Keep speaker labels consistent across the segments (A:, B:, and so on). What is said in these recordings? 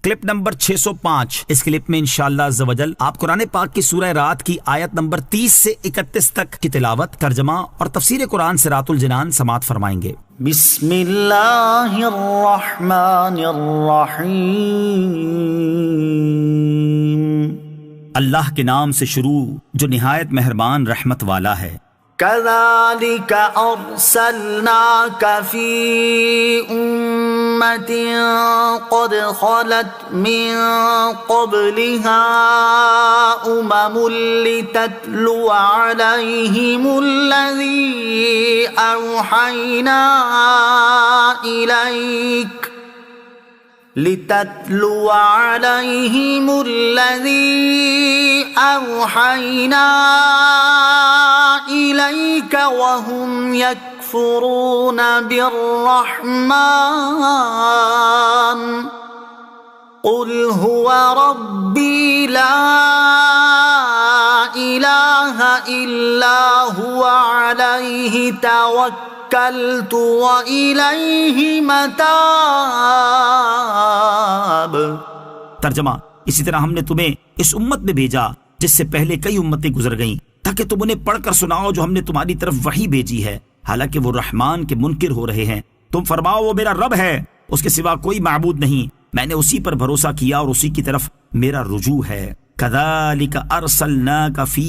A: Clip number 605۔ اس clip میں انشاءاللہ عز و جل آپ قرآن پاک کی سورہ رات کی آیت نمبر 30 سے 31 تک کی تلاوت، ترجمہ اور تفسیر قرآن صراط الجنان سماعت فرمائیں گے۔
B: بسم اللہ الرحمن الرحیم۔
A: اللہ کے نام سے شروع جو نہایت مہربان رحمت والا ہے۔
B: كذلك أرسلناك في أمة قد خلت من قبلها لتتلو عليهم الذي أوحينا إليك وهم يكفرون بالرحمن قل هو ربي لا إله إلا هو عليه توكلت وإليه متاب۔
A: ترجمہ، اسی طرح ہم نے تمہیں اس امت میں بھیجا جس سے پہلے کئی امتیں گزر گئیں، تاکہ تم انہیں پڑھ کر سناؤ جو ہم نے تمہاری طرف وحی بھیجی ہے، حالانکہ وہ رحمان کے منکر ہو رہے ہیں۔ تم فرماؤ وہ میرا رب ہے، اس کے سوا کوئی معبود نہیں، میں نے اسی پر بھروسہ کیا اور اسی کی طرف میرا رجوع ہے۔ کذالک ارسلناک فی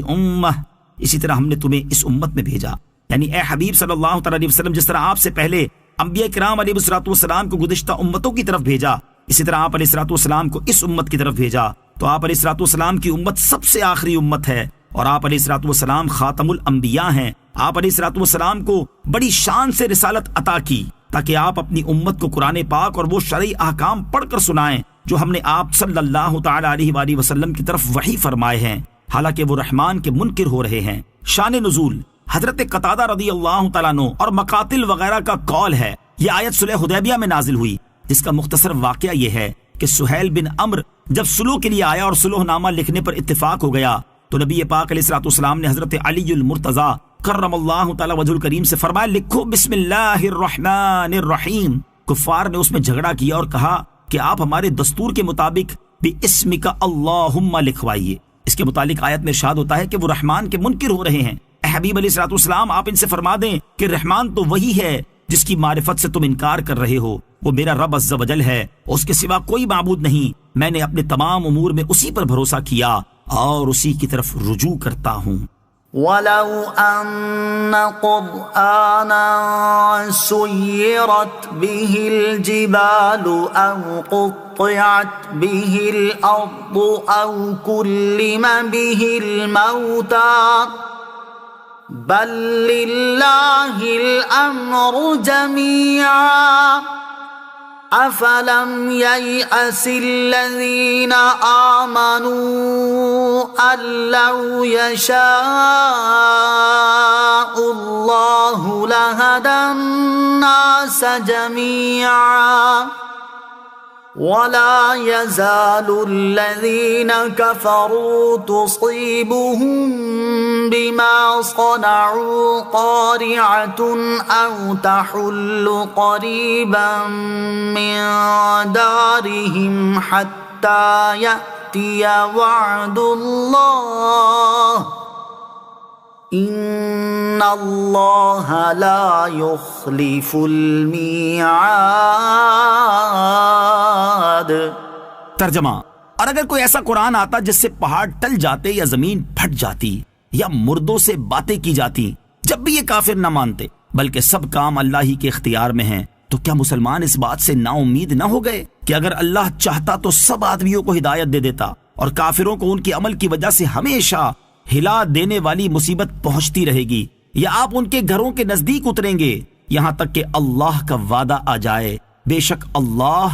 A: امہ، اسی طرح ہم نے تمہیں اس امت میں بھیجا، یعنی اے حبیب صلی اللہ علیہ وسلم، جس طرح آپ سے پہلے انبیاء کرام علیہ السلام کو گزشتہ امتوں کی طرف بھیجا، اسی طرح آپ علیہ السلام کو اس امت کی طرف بھیجا۔ تو آپ علیہ السلام کی امت سب سے آخری امت ہے، اور آپ علیہ السلام خاتم الانبیاء ہیں۔ آپ علیہ السلام کو بڑی شان سے رسالت عطا کی تاکہ آپ اپنی امت کو قرآن پاک اور وہ شرعی احکام پڑھ کر سنائیں جو ہم نے آپ صلی اللہ تعالی علیہ وآلہ وسلم کی طرف وحی فرمائے ہیں، حالانکہ وہ رحمان کے منکر ہو رہے ہیں۔ شان نزول، حضرت قتادہ رضی اللہ تعالیٰ عنہ اور مقاتل وغیرہ کا قول ہے، یہ آیت صلح حدیبیہ میں نازل ہوئی، جس کا مختصر واقعہ یہ ہے کہ سہیل بن عمرو جب صلح کے لیے آیا اور صلح نامہ لکھنے پر اتفاق ہو گیا تو نبی پاک علیہ السلام نے حضرت علی المرتضیٰ کرم اللہ تعالی وجہ الکریم سے فرمایا لکھو بسم اللہ الرحمن الرحیم۔ کفار نے اس میں جھگڑا کیا اور کہا کہ آپ ہمارے دستور کے مطابق باسمک اللہم لکھوائیے۔ اس کے متعلق آیت میں ارشاد ہوتا ہے کہ وہ رحمان کے منکر ہو رہے ہیں۔ اے حبیب علیہ السلام، آپ ان سے فرما دیں کہ رحمان تو وہی ہے جس کی معرفت سے تم انکار کر رہے ہو، وہ میرا رب عز و جل ہے، اس کے سوا کوئی معبود نہیں، میں نے اپنے تمام امور میں اسی پر بھروسہ کیا اور اسی کی طرف رجوع کرتا ہوں۔
B: وَلَوْ أَنَّ قُرْآنًا سُيِّرَتْ بِهِ الْجِبَالُ أَوْ قُطِّعَتْ بِهِ الْأَرْضُ أَوْ كُلِّمَ بِهِ الْمَوْتَى بَل لِّلَّهِ الْأَمْرُ جَمِيعًا أَفَلَمْ يَيْأَسِ الَّذِينَ آمَنُوا أَن لَّوْ يَشَاءُ اللَّهُ لَهَدَى النَّاسَ جَمِيعًا وَلَا يَزَالُ الَّذِينَ كَفَرُوا تُصِيبُهُم بِمَا صَنَعُوا قَارِعَةٌ أَوْ تَحُلُّ قَرِيبًا مِّن دَارِهِمْ حَتَّى يَأْتِيَ وَعْدُ اللَّهِ إِنَّ اللَّهَ لَا يُخْلِفُ الْمِيعَادَ۔
A: ترجمہ، اور اگر کوئی ایسا قرآن آتا جس سے پہاڑ ٹل جاتے یا زمین پھٹ جاتی یا مردوں سے باتیں کی جاتی، جب بھی یہ کافر نہ مانتے، بلکہ سب کام اللہ ہی کے اختیار میں ہیں، تو کیا مسلمان اس بات سے نا امید نہ ہو گئے کہ اگر اللہ چاہتا تو سب آدمیوں کو ہدایت دے دیتا اور کافروں کو ان کے عمل کی وجہ سے ہمیشہ ہلا دینے والی مصیبت پہنچتی رہے گی، یا آپ ان کے گھروں کے نزدیک اتریں گے یہاں تک کہ اللہ کا وعدہ آ جائے، بے شک اللہ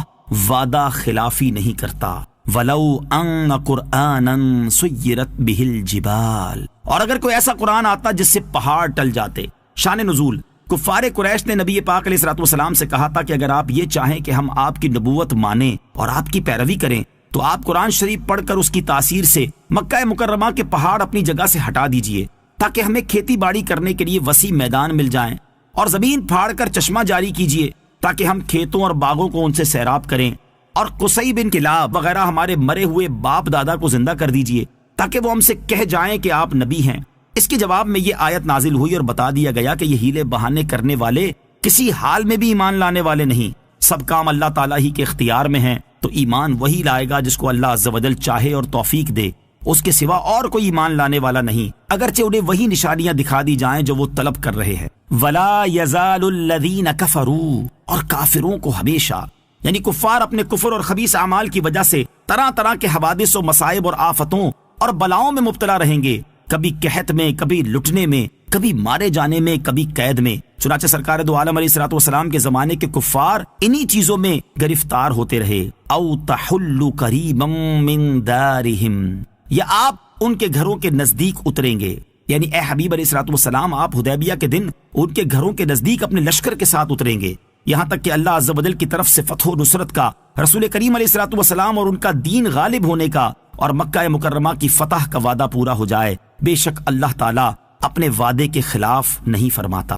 A: وعدہ خلافی نہیں کرتا۔ وَلَوْ أَنَّ قُرْآنًا سُيِّرَتْ بِهِ الْجِبَالُ، اور اگر کوئی ایسا قرآن آتا جس سے پہاڑ ٹل جاتے۔ شان نزول، کفار قریش نے نبی پاک علیہ السلام سے کہا تھا کہ اگر آپ یہ چاہیں کہ ہم آپ کی نبوت مانیں اور آپ کی پیروی کریں تو آپ قرآن شریف پڑھ کر اس کی تاثیر سے مکہ مکرمہ کے پہاڑ اپنی جگہ سے ہٹا دیجئے تاکہ ہمیں کھیتی باڑی کرنے کے لیے وسیع میدان مل جائیں، اور زمین پھاڑ کر چشمہ جاری کیجئے تاکہ ہم کھیتوں اور باغوں کو ان سے سیراب کریں، اور قصی بن کلاب وغیرہ ہمارے مرے ہوئے باپ دادا کو زندہ کر دیجئے تاکہ وہ ہم سے کہہ جائیں کہ آپ نبی ہیں۔ اس کے جواب میں یہ آیت نازل ہوئی اور بتا دیا گیا کہ یہ ہیلے بہانے کرنے والے کسی حال میں بھی ایمان لانے والے نہیں، سب کام اللہ تعالیٰ ہی کے اختیار میں ہیں، تو ایمان وہی لائے گا جس کو اللہ عز و جل چاہے اور توفیق دے، اس کے سوا اور کوئی ایمان لانے والا نہیں، اگرچہ انہیں وہی نشانیاں دکھا دی جائیں جو وہ طلب کر رہے ہیں۔ وَلَا يَزَالُ الَّذِينَ كَفَرُوا، اور کافروں کو ہمیشہ، یعنی کفار اپنے کفر اور خبیث اعمال کی وجہ سے طرح طرح کے حوادث و مصائب اور آفتوں اور بلاؤں میں مبتلا رہیں گے، کبھی قحط میں، کبھی لٹنے میں، کبھی مارے جانے میں، کبھی قید میں۔ چنانچہ سرکار دو عالم علیہ الصلوۃ والسلام کے زمانے کے کفار انہی چیزوں میں گرفتار ہوتے رہے۔ او تحل قریبا من دارہم، یا آپ ان کے گھروں کے نزدیک اتریں گے، یعنی اے حبیب علیہ الصلوۃ والسلام آپ حدیبیہ کے دن ان کے گھروں کے نزدیک اپنے لشکر کے ساتھ اتریں گے، یہاں تک کہ اللہ عز و جل کی طرف سے فتح و نصرت کا، رسول کریم علیہ الصلوۃ والسلام اور ان کا دین غالب ہونے کا اور مکہ مکرمہ کی فتح کا وعدہ پورا ہو جائے۔ بے شک اللہ تعالیٰ اپنے وعدے کے خلاف نہیں فرماتا۔